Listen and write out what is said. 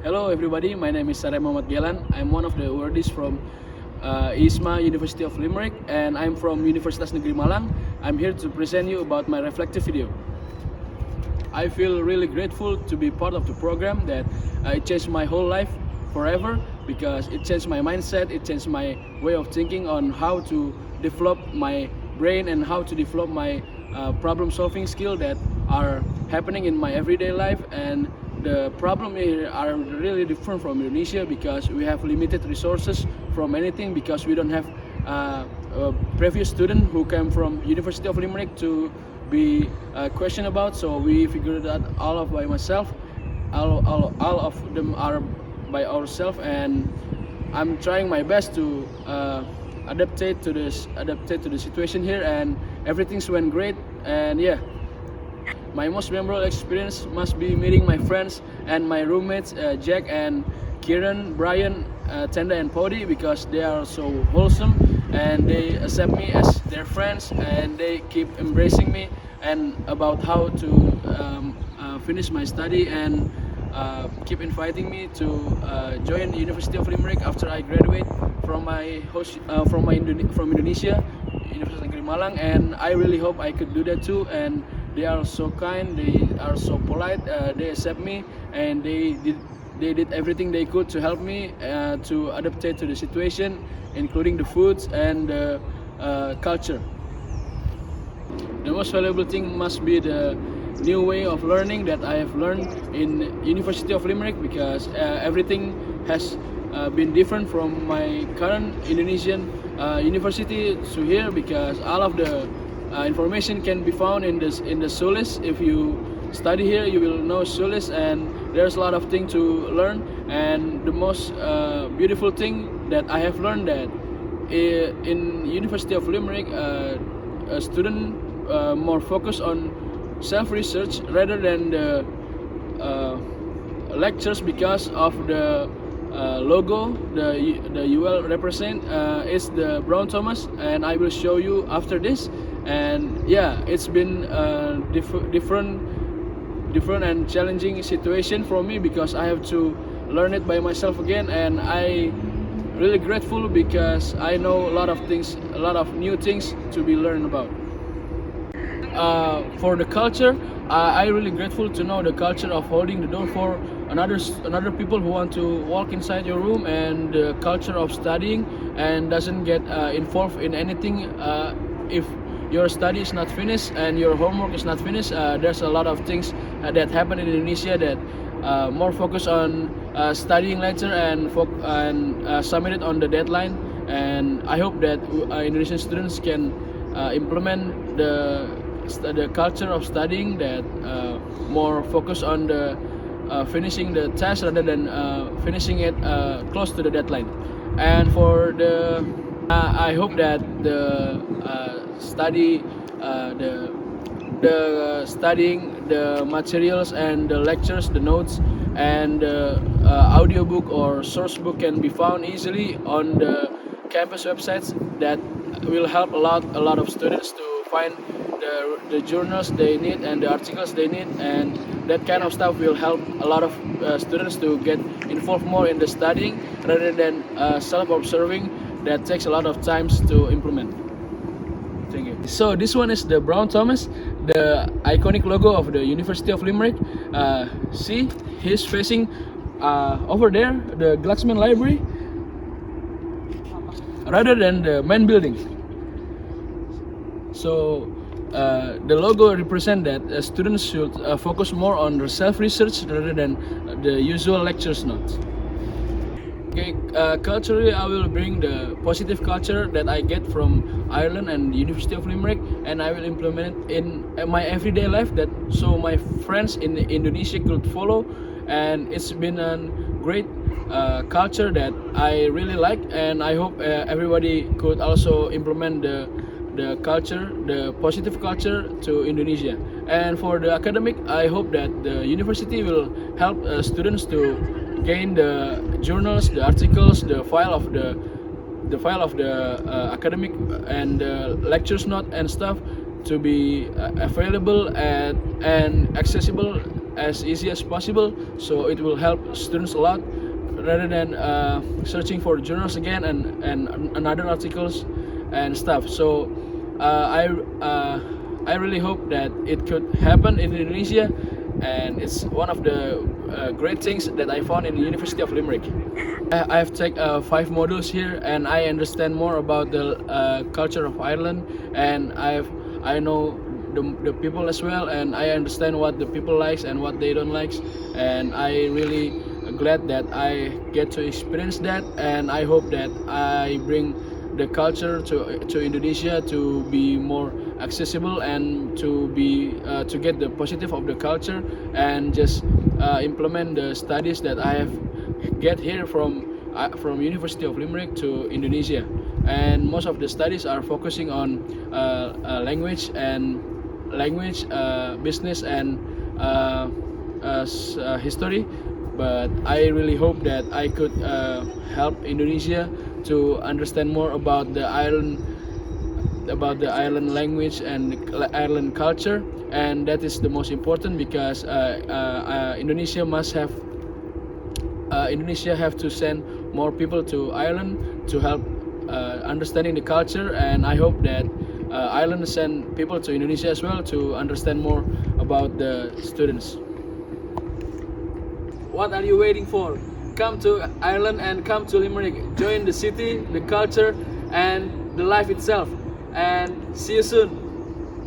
Hello everybody, my name is Sarray Muhammad Ghailan. I'm one of the awardees from IISMA, University of Limerick, and I'm from Universitas Negeri Malang. I'm here to present you about my reflective video. I feel really grateful to be part of the program that it changed my whole life forever, because it changed my mindset, it changed my way of thinking on how to develop my brain and how to develop my problem solving skill that are happening in my everyday life. And the problem here are really different from Indonesia, because we have limited resources from anything, because we don't have a previous student who came from University of Limerick to be questioned about. So we figured that all of by myself, all of them are by ourselves, and I'm trying my best to adaptate to the situation here, and everything's went great. And yeah, my most memorable experience must be meeting my friends and my roommates, Jack and Kieran, Brian, Tenda and Podi, because they are so wholesome and they accept me as their friends, and they keep embracing me and about how to finish my study, and keep inviting me to join the University of Limerick after I graduate from from Indonesia, University of Malang. And I really hope I could do that too. And they are so kind, they are so polite, they accept me, and they did everything they could to help me to adapt to the situation, including the foods and the culture. The most valuable thing must be the new way of learning that I have learned in University of Limerick, because everything has been different from my current Indonesian university to here, because all of the information can be found in the Sulis. If you study here, you will know Sulis, and there's a lot of things to learn. And the most beautiful thing that I have learned, that in University of Limerick, a student more focused on self-research rather than the lectures, because of the logo the UL represent is the Brown Thomas, and I will show you after this. And yeah, it's been a different and challenging situation for me, because I have to learn it by myself again. And I really grateful, because I know a lot of things, a lot of new things to be learned about. For the culture, I really grateful to know the culture of holding the door for another people who want to walk inside your room, and the culture of studying and doesn't get involved in anything. If your study is not finished and your homework is not finished, there's a lot of things that happen in Indonesia that more focus on studying later and submit it on the deadline. And I hope that Indonesian students can implement the culture of studying that more focus on the finishing the test rather than finishing it close to the deadline. And for the I hope that the studying the materials and the lectures, the notes, and the audiobook or source book can be found easily on the campus websites. That will help a lot of students to find the journals they need and the articles they need, and that kind of stuff will help a lot of students to get involved more in the studying rather than self-observing that takes a lot of times to implement. Thank you. So this one is the Brown Thomas, the iconic logo of the University of Limerick. See, he's facing over there, the Glaxman Library, rather than the main building. So the logo represents that students should focus more on their self-research rather than the usual lectures notes. Okay, culturally, I will bring the positive culture that I get from Ireland and the University of Limerick, and I will implement it in my everyday life, that so my friends in Indonesia could follow. And it's been a great culture that I really like, and I hope everybody could also implement the culture, the positive culture, to Indonesia. And for the academic, I hope that the university will help students to gain the journals, the articles, the file of the academic and the lectures note and stuff to be available and accessible as easy as possible, so it will help students a lot rather than searching for journals again and another articles and stuff. So I really hope that it could happen in Indonesia, and it's one of the great things that I found in the University of Limerick. I've taken 5 modules here, and I understand more about the culture of Ireland, and I know the people as well, and I understand what the people likes and what they don't like, and I really glad that I get to experience that, and I hope that I bring the culture to Indonesia to be more accessible and to get the positive of the culture and just implement the studies that I have get here from University of Limerick to Indonesia. And most of the studies are focusing on language, business, and history. But I really hope that I could help Indonesia to understand more about the Ireland language and Ireland culture, and that is the most important because Indonesia have to send more people to Ireland to help understanding the culture, and I hope that Ireland send people to Indonesia as well to understand more about the students. What are you waiting for? Come to Ireland and come to Limerick. Join the city, the culture, and the life itself. And see you soon.